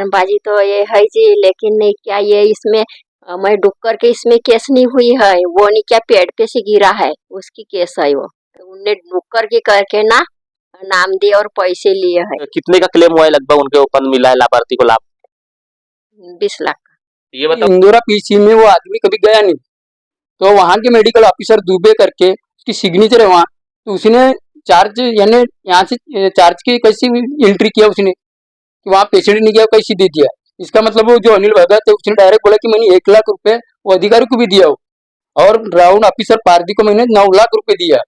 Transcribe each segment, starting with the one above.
बयानबाजी तो ये है जी, लेकिन नहीं क्या ये इसमें मैं डूब करके इसमें केस नहीं हुई है, वो नहीं क्या पेड़ पे से गिरा है उसकी केस है वो। तो उनने डूब करके करके ना नाम दिए और पैसे लिए है। कितने का क्लेम हुआ है लगभग उनके ऊपर मिला है लाभार्थी को लाभ? 20 लाख। ये बताओ, इंदौरा पीसी में वो आदमी कभी गया नहीं, तो वहाँ के मेडिकल ऑफिसर दुबे करके उसकी सिग्नेचर है वहाँ, तो उसने चार्ज यानी यहाँ से चार्ज की कैसी एंट्री किया उसने कि वहाँ पेशेंट नहीं गया कैसी दे दिया। इसका मतलब वो जो अनिल भगत है उसने डायरेक्ट बोला कि मैंने 1 लाख रुपए वो अधिकारी को भी दिया हो और राउंड ऑफिसर पारदी को मैंने 9 लाख रुपए दिया,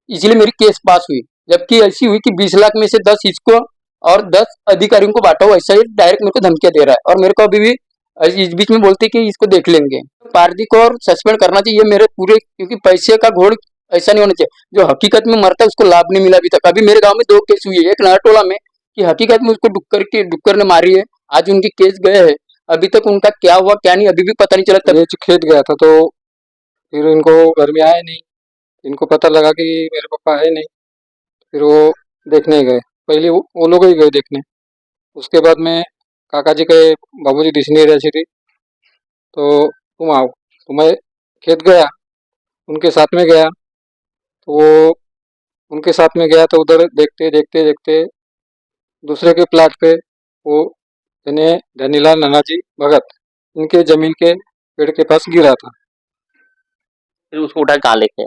इसलिए मेरी केस पास हुई। जबकि ऐसी हुई कि 20 लाख में से 10 इसको और 10 अधिकारियों को बांटा हो, ऐसा ही डायरेक्ट मेरे को धमकियां दे रहा है और मेरे को अभी भी इस बीच में बोलते कि इसको देख लेंगे। पारदी को और सस्पेंड करना चाहिए मेरे पूरे, क्योंकि पैसे का घोड़ ऐसा नहीं होना चाहिए। जो हकीकत में मरता है उसको लाभ नहीं मिला अभी तक। अभी मेरे गांव में 2 केस हुई है, एक नारटोला में कि हकीकत में उसको डुक्कर ने मारी है, आज उनके केस गए हैं, अभी तक उनका क्या हुआ क्या नहीं अभी भी पता नहीं चला। ये खेत गया था तो फिर इनको घर में आए नहीं, इनको पता लगा कि मेरे पापा है नहीं, फिर वो देखने गए। पहले वो लोग ही गए देखने, उसके बाद में काका जी कहे बाबूजी दिख नहीं रही थी तो तुम आओ, तो मैं खेत गया, उनके साथ में गया, तो वो उनके साथ में गया तो उधर देखते देखते देखते दूसरे के प्लाट पे वो यानी धनीलाल नानाजी भगत इनके जमीन के पेड़ के पास गिरा था। फिर उसको उठा के कहाँ लेके?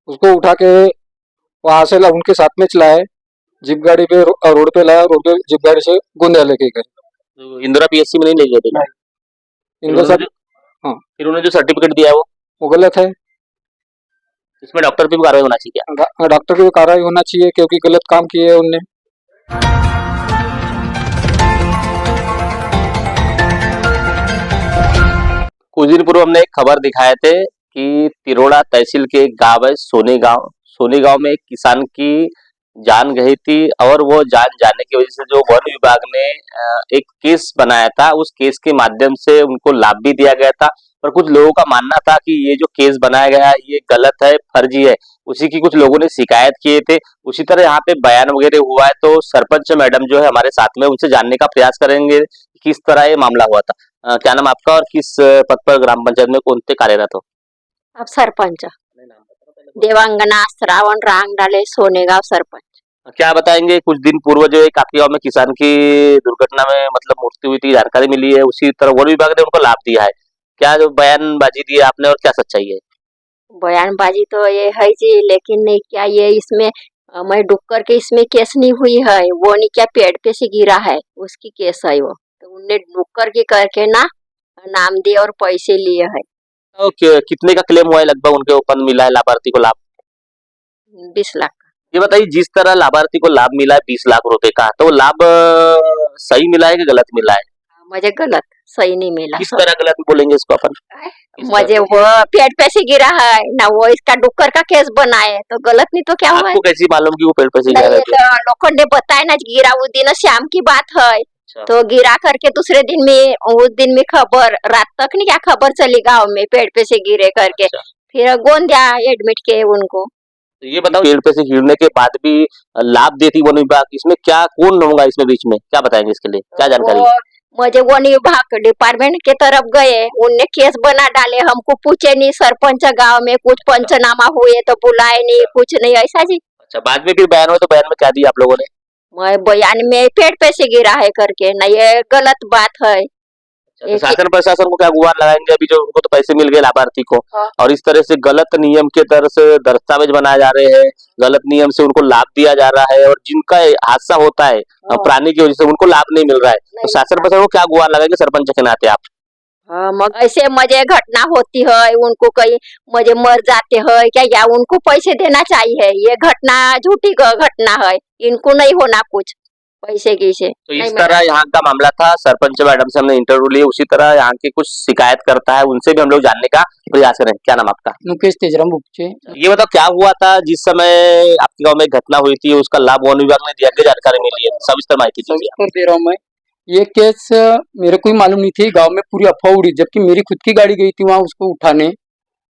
उसको उठा के वहां से उनके साथ में चलाए, जीप गाड़ी पे रोड पे लाया, रोड पे जीप गाड़ी से गोंदिया लेके गए। तो इंदिरा पीएससी में नहीं ले गए थे? इनके साथ हाँ, फिर उन्होंने जो सर्टिफिकेट दिया है वो गलत है। इसमें डॉक्टर पे भी कार्रवाई होना चाहिए क्या? डॉक्टर की भी कार्रवाई होना चाहिए क्योंकि गलत काम किए है उनने। कुछ दिन पूर्व हमने एक खबर दिखाए थे कि तिरोड़ा तहसील के एक गांव है सोनी गांव में एक किसान की जान गई थी और वो जान जाने की वजह से जो वन विभाग ने एक केस बनाया था, उस केस के माध्यम से उनको लाभ भी दिया गया था। पर कुछ लोगों का मानना था कि ये जो केस बनाया गया है ये गलत है, फर्जी है, उसी की कुछ लोगों ने शिकायत किए थे। उसी तरह यहाँ पे बयान वगैरह हुआ है, तो सरपंच मैडम जो है हमारे साथ में, उनसे जानने का प्रयास करेंगे किस तरह ये मामला हुआ था। क्या नाम आपका और किस पद पर ग्राम पंचायत में कौन से कार्यरत हो? अब सरपंच देवांगना श्रावण रांगडाले सोनेगांव सरपंच। क्या बताएंगे, कुछ दिन पूर्व जो एक आपके गांव में किसान की दुर्घटना में मतलब मृत्यु हुई थी, जानकारी मिली है, उसी तरह वन विभाग ने उनको लाभ दिया है, क्या जो बयानबाजी दी है आपने और क्या सच्चाई है? बयानबाजी तो ये है जी, लेकिन नहीं क्या ये इसमें मैं डूब करके इसमें केस नहीं हुई है, वो नहीं क्या पेड़ पे से गिरा है उसकी केस है वो। तो उनने डूब करके करके ना नाम दिए और पैसे लिए है। तो कितने का क्लेम हुआ है लगभग उनके ऊपर मिला है लाभार्थी को लाभ? 20 लाख। ये बताइए, जिस तरह लाभार्थी को लाभ मिला है 20 लाख रुपए का, तो लाभ सही मिला है कि गलत मिला है? मुझे गलत, सही नहीं मिला। किस तरह गलत बोलेंगे इसको अपन? मुझे वो पेड़ पे से गिरा है ना, वो इसका डुक्कर का केस बना है, तो गलत नहीं तो क्या हुआ है? आपको कैसी मालूम कि वो पेड़ पे से गिरा है? तो लोगों ने बताया ना, गिरा उस दिन शाम की बात है। तो गिरा करके दूसरे दिन में, उस दिन में खबर रात तक नहीं क्या खबर चली गांव में पेड़ पे से गिरे करके। फिर गोंदिया एडमिट किए उनको। तो ये बताओ, पेड़ पे से गिरने के बाद भी लाभ देती वन विभाग, इसमें क्या कौन होगा इसमें बीच में, क्या बताएंगे इसके लिए, क्या जानकारी? मुझे वन विभाग डिपार्टमेंट के तरफ गए, उनने केस बना डाले, हमको पूछे नहीं, सरपंच गांव में कुछ पंचनामा हुए तो बुलाए नहीं, कुछ नहीं ऐसा जी। अच्छा, बाद में फिर बयान हुआ तो बयान में क्या दिया आप लोगों ने? मैं बयान में पेड़ पे से गिरा है करके ना, ये गलत बात है। तो शासन प्रशासन को क्या गुहार लगाएंगे अभी जो उनको तो पैसे मिल गए लाभार्थी को, और इस तरह से गलत नियम के तरह से दस्तावेज बनाए जा रहे हैं, गलत नियम से उनको लाभ दिया जा रहा है, और जिनका हादसा होता है प्राणी की वजह से उनको लाभ नहीं मिल रहा है, तो शासन प्रशासन को क्या गुहार लगाएंगे सरपंच के नाते आप? ऐसे मुझे घटना होती है, उनको कहीं मुझे मर जाते हैं क्या, या उनको पैसे देना चाहिए? ये घटना झूठी घटना है, इनको नहीं होना कुछ पैसे की से। तो इस तरह यहाँ का मामला था, सरपंच मैडम से हमने इंटरव्यू लिए, उसी तरह यहाँ के कुछ शिकायत करता है, उनसे भी हम लोग जानने का प्रयास करें। क्या नाम आपका? मुकेश तेजराम बुच्चे। ये बताओ, क्या हुआ था जिस समय आपके गाँव में घटना हुई थी, उसका लाभ वन विभाग ने दिया, क्या जानकारी मिली है? सविस्तर माहिती दीजिए। दे रहा हूँ मैं। ये केस मेरे को ही मालूम नहीं थी, गांव में पूरी अफवाह उड़ी, जबकि मेरी खुद की गाड़ी गई थी वहां उसको उठाने।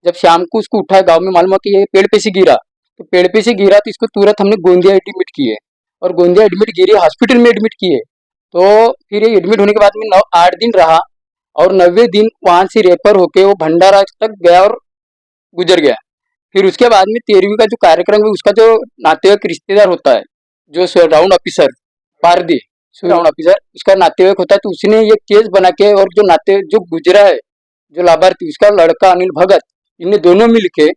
जब शाम को उसको उठाया, गांव में मालूम हुआ कि ये पेड़ पे से गिरा, तो पेड़ पे से गिरा तो इसको तुरंत हमने गोंदिया एडमिट किए, और गोंदिया एडमिट गिरी हॉस्पिटल में एडमिट किए। तो फिर ये एडमिट होने के बाद में 8 दिन रहा और 90 दिन वहां से रेफर होके वो भंडारा तक गया और गुजर गया। फिर उसके बाद में 13वीं का जो कार्यक्रम है उसका जो नातेवाईक रिश्तेदार होता है, जो round officer Pardi round officer उसका नातेवाईक होता है, तो उसने ये केस बना के और जो गुजरा है जो लाभार्थी उसका लड़का अनिल भगत, इन्हें दोनों मिलके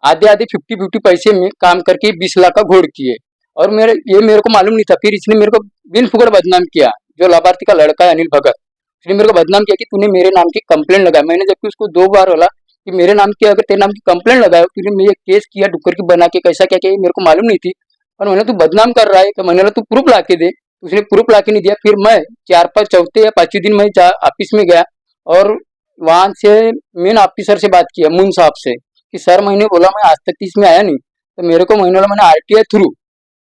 आधे आधे 50-50 पैसे में काम करके 20 लाख का घोड़ किए। और मेरे को मालूम नहीं था। फिर इसने मेरे को बिन फुकड़ बदनाम किया, जो लाभार्थी का लड़का है अनिल भगत, उसने मेरे को बदनाम किया कि तूने मेरे नाम की कंप्लेंट लगाई। मैंने जबकि उसको 2 बार बोला कि मेरे नाम की अगर तेरे नाम की कंप्लेंट लगाए, तूने मेरे केस किया डुक्कर की बना के कैसा क्या किया मेरे को मालूम नहीं थी। और मैंने तू बदनाम कर रहा है तो मैंने बोला तू प्रूफ ला के दे। उसने प्रूफ ला के नहीं दिया। फिर मैं 4-5 चौथे या 5वें दिन मैं ऑफिस में गया और वहां से मेन ऑफिसर से बात किया, मुन साहब से, कि सर मैंने बोला मैं आज तक इसमें आया नहीं, तो मेरे को मैंने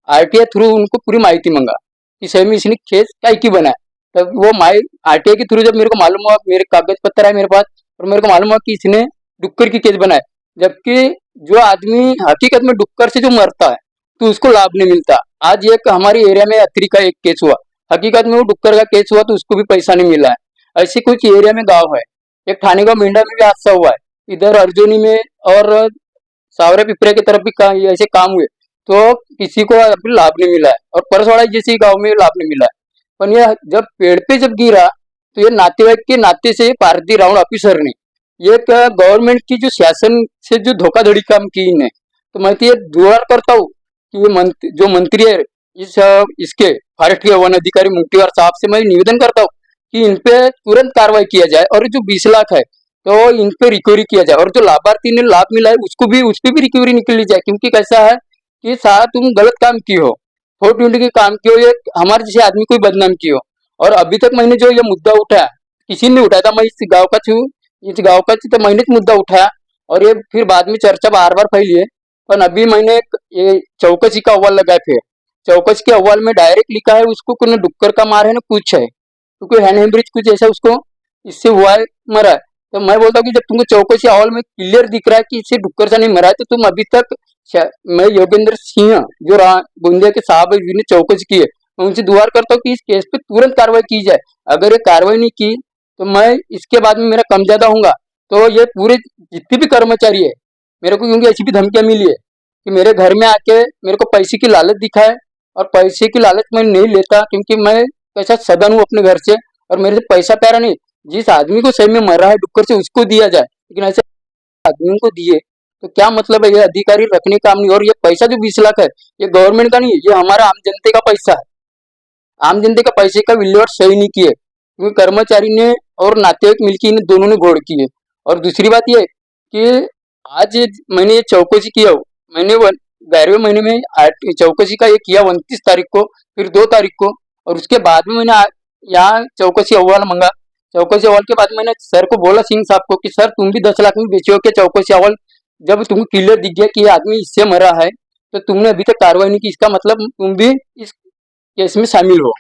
आरटीआई थ्रू उनको पूरी माहिती मांगा कि सही में इसने केस काय की बनाया। तब वो आरटीआई के थ्रू जब मेरे को मालूम हुआ, मेरे कागज पत्र है मेरे पास, और मेरे को मालूम हुआ कि इसने डुक्कर की केस बनाया। जबकि जो आदमी हकीकत में डुक्कर से जो मरता है तो उसको लाभ नहीं मिलता। आज एक हमारे एरिया में अत्री का एक केस हुआ, हकीकत में वो डुक्कर का केस हुआ तो उसको भी पैसा नहीं मिला है। ऐसे कुछ एरिया में गाँव है। एक ठाणे गाँव मेंढा में भी हादसा हुआ है, इधर अर्जुनी में और सावरे पिपरे की तरफ भी ऐसे काम हुए तो किसी को अभी लाभ नहीं मिला है, और परसवाड़ा जैसे गांव में लाभ नहीं मिला है। पर यह जब पेड़ पे जब गिरा तो ये नातेवाईक के नाते से पारदी राउंड ऑफिसर ने ये गवर्नमेंट की जो शासन से जो धोखाधड़ी काम की इन्हें, तो मैं तो ये दुआ करता हूँ कि ये जो मंत्री है इसके फॉरेस्ट के वन अधिकारी मुक्तिवार साहब से मैं निवेदन करता हूँ कि इन पे तुरंत कार्रवाई किया जाए और जो 20 लाख है तो इन पे रिकवरी किया जाए, और जो लाभार्थी ने लाभ मिला है उस पे भी रिकवरी निकली जाए। क्योंकि कैसा है कि साहब तुम गलत काम की हो, 420 के काम की हो, ये हमारे जैसे आदमी को बदनाम की हो। और अभी तक मैंने जो ये मुद्दा उठाया किसी ने उठाया था, मैं इस गाँव का छू तो मैंने मुद्दा उठाया और ये फिर बाद में चर्चा बार बार फैली है। पर अभी मैंने ये चौकसी का अहवाल लगाया, फिर चौकसी के अहवाल में डायरेक्ट लिखा है उसको कोई डुक्कर का मार है ना कुछ है, क्योंकि हैंड हेमरेज कुछ ऐसा उसको इससे हुआ है, मरा है। तो मैं बोलता हूँ कि जब तुमको चौकसी अहवाल में क्लियर दिख रहा है कि इससे डुक्कर से नहीं मरा है, तो तुम अभी तक मैं योगेंद्र सिंह जो गोंदिया के साहब जिन्हें चौकसी की है, मैं उनसे दुआ करता हूँ कि इस केस पे तुरंत कार्रवाई की जाए। अगर ये कार्रवाई नहीं की तो मैं इसके बाद में मेरा कम ज्यादा होगा तो ये पूरे जितने भी कर्मचारी है मेरे को, क्योंकि ऐसी भी धमकियां मिली है कि मेरे घर में आके मेरे को पैसे की लालच दिखाए, और पैसे की लालच मैं नहीं लेता क्योंकि मैं कैसा सदन हूँ अपने घर से और मेरे से पैसा प्यारा नहीं। जिस आदमी को सही में मर रहा है डुक्कर से उसको दिया जाए, लेकिन ऐसे आदमियों को दिए तो क्या मतलब है? ये अधिकारी रखने काम नहीं। और ये पैसा जो 20 लाख है ये गवर्नमेंट का नहीं है, ये हमारा आम जनते का पैसा है। आम जनते का पैसे का विल्हेवाट सही नहीं किए, क्योंकि कर्मचारी ने और नातेवाईक मिलकर इन दोनों ने घोड़ किए। और दूसरी बात ये कि आज मैंने ये चौकसी किया, मैंने 11वें महीने में चौकसी का ये किया 29 तारीख को, फिर 2 तारीख को, और उसके बाद में मैंने यहाँ चौकसी अहवाल मांगा। चौकसी अहवाल के बाद मैंने सर को बोला, सिंह साहब को, कि सर तुम भी 10 लाख में बेचे हो क्या चौकसी अहवाल? जब तुमको क्लियर दिख गया कि ये आदमी इससे मरा है तो तुमने अभी तक कार्रवाई नहीं की, इसका मतलब तुम भी इस केस में शामिल हो।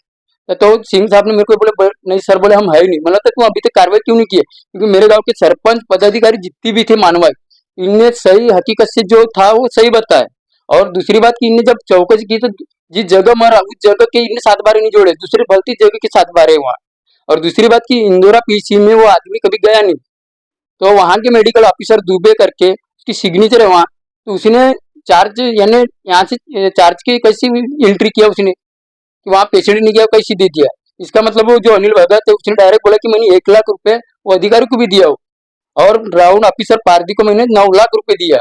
तो सिंह साहब ने मेरे को बोले नहीं सर, बोले हम है नहीं। मतलब तो तुम अभी तक कार्रवाई क्यों नहीं की? क्योंकि मेरे गांव के सरपंच पदाधिकारी जितने भी थे मानवाई, इनने सही हकीकत से जो था वो सही बताया। और दूसरी बात कि इनने जब चौकसी की तो जिस जगह मरा उस जगह के इनने 7 बारे नहीं जोड़े, दूसरी भलती जगह के 7 बारे वहाँ। और दूसरी बात की इंदौरा पीसी में वो आदमी कभी गया नहीं, तो वहां के मेडिकल ऑफिसर दुबे करके उसकी सिग्नेचर है वहाँ, तो उसने चार्ज यानी यहाँ से चार्ज की कैसी एंट्री किया उसने कि वहाँ पेशेंट नहीं गया कैसी दे दिया। इसका मतलब वो जो अनिल भगत है उसने डायरेक्ट बोला कि मैंने 1 लाख रुपए वो अधिकारी को भी दिया हो, और राउंड ऑफिसर पारदी को मैंने 9 लाख रुपए दिया,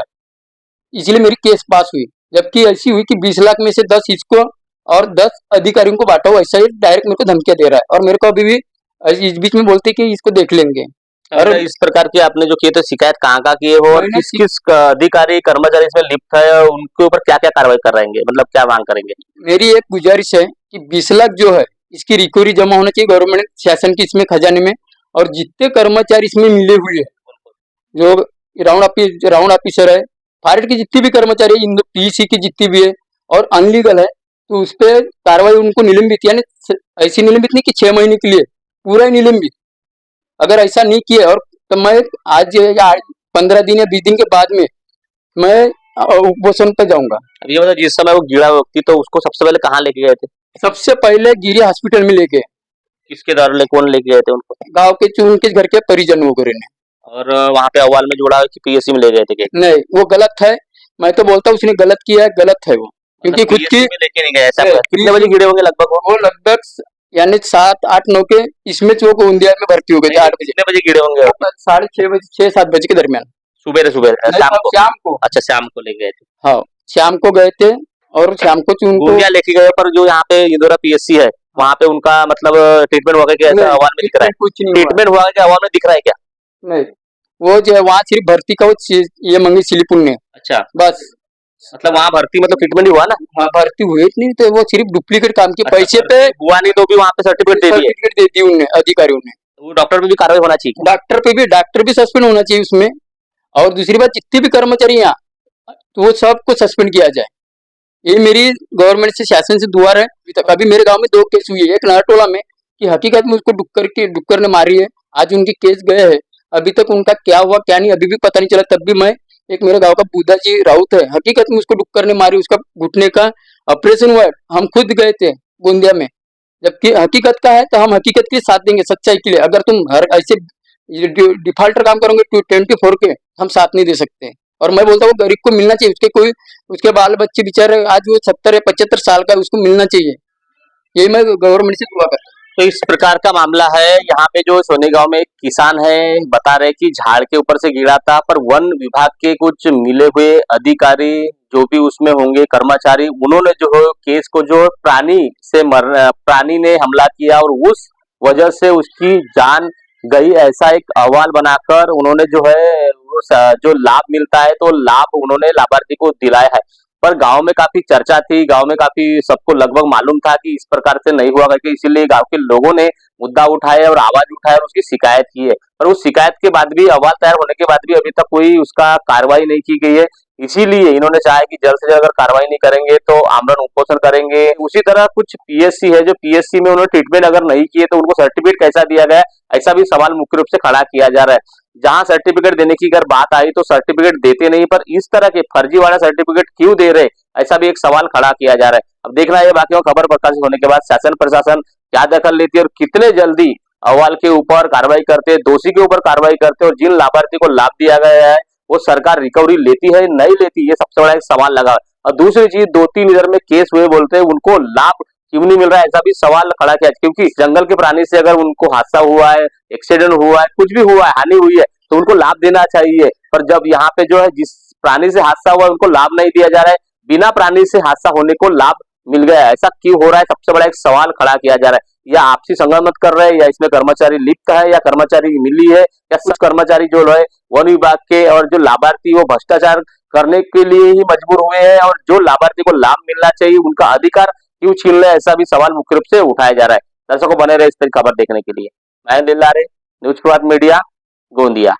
इसलिए मेरी केस पास हुई। जबकि ऐसी हुई कि 20 लाख में से 10 इसको और 10 अधिकारियों को बांटा हुआ, ऐसा ही डायरेक्ट मेरे को धमकियां दे रहा है। और मेरे को अभी भी इस बीच में बोलते कि इसको देख लेंगे। और इस प्रकार की आपने जो किए थे शिकायत कहाँ किए हो और किस किस अधिकारी कर्मचारी इसमें लिप्त है, उनके ऊपर क्या क्या कार्रवाई कर रहेंगे, मतलब क्या मांग करेंगे? मेरी एक गुजारिश है कि 20 लाख जो है इसकी रिकवरी जमा होना चाहिए गवर्नमेंट शासन की इसमें खजाने में, और जितने कर्मचारी इसमें मिले हुए हैं, जो राउंड ऑफिसर है, फॉरेस्ट की जितनी भी कर्मचारी है, पीसी की जितनी भी है और अनलीगल है, तो उस पर कार्रवाई उनको निलंबित, यानी ऐसी निलंबित नहीं कि 6 महीने के लिए, पूरा ही निलंबित। अगर ऐसा नहीं किया और तो मैं आज या 15 दिन या 20 दिन के बाद में मैं उपोषण पे जाऊंगा। अब ये मतलब जिस समय वो गिरा व्यक्ति तो उसको सबसे पहले कहाँ लेके गए थे? सबसे पहले गिरी हॉस्पिटल में लेके, किसके द्वारा कौन लेके गए थे उनको? गांव के जो उनके घर के परिजन वगैरह ने। और वहाँ पे अहवाल में जोड़ा कि पीएससी में ले गए थे क्या? नहीं, वो गलत है। मैं तो बोलता हूँ उसने गलत किया है, गलत है वो, क्योंकि खुद की PSC में लेके नहीं गए ऐसा नहीं, कितने बजे गिरे होंगे लगभग वो? वो लगभग यानी 7, 8, 9 के इसमें वो गोंदिया में भर्ती हो गए थे 8 बजे, कितने बजे गिरे होंगे? 6:30 बजे, 6-7 बजे के दरमियान। सुबह शाम को? शाम को, अच्छा शाम को ले गए थे। हाँ, शाम को गए थे और शाम को उनको गोंदिया लेके गए, पर जो यहाँ पे इंदौरा पीएससी है वहाँ पे उनका मतलब ट्रीटमेंट हुआ क्या? ऐसा अहवाल में दिख रहा है? कुछ नहीं हुआ। ट्रीटमेंट हुआ क्या अहवाल में दिख रहा है क्या? नहीं, वो जो है वहाँ सिर्फ भर्ती का वो ये मंगी स्लिप ने, अच्छा, बस। मतलब वहाँ भर्ती मतलब ट्रीटमेंट ही हुआ ना? हाँ, भर्ती हुए नहीं तो वो सिर्फ डुप्लीकेट काम के पैसे पे हुआ नहीं तो भी वहाँ पे सर्टिफिकेट दे दिए? सर्टिफिकेट दे दी उनने, अधिकारियों ने। वो डॉक्टर पे भी कार्रवाई होना चाहिए। डॉक्टर भी सस्पेंड होना चाहिए उसमें। और दूसरी बात, जितने भी कर्मचारी यहाँ, तो वो सबको सस्पेंड किया जाए। ये मेरी गवर्नमेंट से, शासन से दुआ है। अभी तक अभी मेरे गांव में 2 केस हुई है, एक नारटोला में कि हकीकत में उसको डुक्कर ने मारी है, आज उनके केस गए हैं। अभी तक उनका क्या हुआ क्या नहीं अभी भी पता नहीं चला। तब भी मैं, एक मेरे गांव का बुद्धा जी राउत है, हकीकत में उसको डुक्कर ने मारी, उसका घुटने का ऑपरेशन हुआ है। हम खुद गए थे गोंदिया में, जबकि हकीकत का है तो हम हकीकत के साथ देंगे, सच्चाई के लिए। अगर तुम हर ऐसे डिफॉल्टर काम करोगे 24 के, हम साथ नहीं दे सकते। और मैं बोलता हूँ गरीब को मिलना चाहिए, उसके बाल बच्चे बेचारे, आज वो 70 या 75 साल का, उसको मिलना चाहिए। यही मैं गवर्नमेंट से दुआ करता हूँ। तो इस प्रकार का मामला है यहाँ पे। जो सोने गांव में एक किसान है, बता रहे कि झाड़ के ऊपर से गिरा था, पर वन विभाग के कुछ मिले हुए अधिकारी जो भी उसमें होंगे कर्मचारी, उन्होंने जो है केस को जो प्राणी ने हमला किया और उस वजह से उसकी जान गई, ऐसा एक अहवाल बनाकर उन्होंने जो है जो लाभ मिलता है तो लाभ उन्होंने लाभार्थी को दिलाया है। पर गांव में काफी चर्चा थी, गांव में काफी सबको लगभग मालूम था कि इस प्रकार से नहीं हुआ करके, इसीलिए गांव के लोगों ने मुद्दा उठाया और आवाज उठाया और उसकी शिकायत की है। पर उस शिकायत के बाद भी, अहवाल तैयार होने के बाद भी अभी तक कोई उसका कार्रवाई नहीं की गई है। इसीलिए इन्होंने चाहा कि जल्द से जल्द अगर कार्रवाई नहीं करेंगे तो आमरण उपोषण करेंगे। उसी तरह कुछ पीएससी है, जो पीएससी में उन्होंने ट्रीटमेंट अगर नहीं किए तो उनको सर्टिफिकेट कैसा दिया गया, ऐसा भी सवाल मुख्य रूप से खड़ा किया जा रहा है। जहां सर्टिफिकेट देने की अगर बात आई तो सर्टिफिकेट देते नहीं, पर इस तरह के फर्जी वाला सर्टिफिकेट क्यों दे रहे, ऐसा भी एक सवाल खड़ा किया जा रहा है। अब देखना है बाकी खबर प्रकाशित होने के बाद शासन प्रशासन क्या दखल लेती है और कितने जल्दी अहवाल के ऊपर कार्रवाई करते, दोषी के ऊपर कार्रवाई करते, और जिन लाभार्थी को लाभ दिया गया है वो सरकार रिकवरी लेती है नहीं लेती, ये सबसे बड़ा एक सवाल लगा। और दूसरी चीज, 2-3 इधर में केस हुए बोलते हैं, उनको लाभ क्यों नहीं मिल रहा है, ऐसा भी सवाल खड़ा किया। क्योंकि जंगल के प्राणी से अगर उनको हादसा हुआ है, एक्सीडेंट हुआ है, कुछ भी हुआ है, हानि हुई है, तो उनको लाभ देना चाहिए। पर जब यहाँ पे जो है जिस प्राणी से हादसा हुआ है उनको लाभ नहीं दिया जा रहा है, बिना प्राणी से हादसा होने को लाभ मिल गया है, ऐसा क्यों हो रहा है, सबसे बड़ा एक सवाल खड़ा किया जा रहा है। या आपसी संगत कर रहे हैं, या इसमें कर्मचारी लिप्त है, या कर्मचारी मिली है, या कुछ कर्मचारी जो है वन विभाग के और जो लाभार्थी वो भ्रष्टाचार करने के लिए ही मजबूर हुए हैं, और जो लाभार्थी को लाभ मिलना चाहिए उनका अधिकार क्यों छीन रहे हैं, ऐसा भी सवाल मुख्य रूप से उठाया जा रहा है। दर्शकों बने रहे इस तरह खबर देखने के लिए। मैं दिलदारे, न्यूज प्रभात मीडिया, गोंदिया।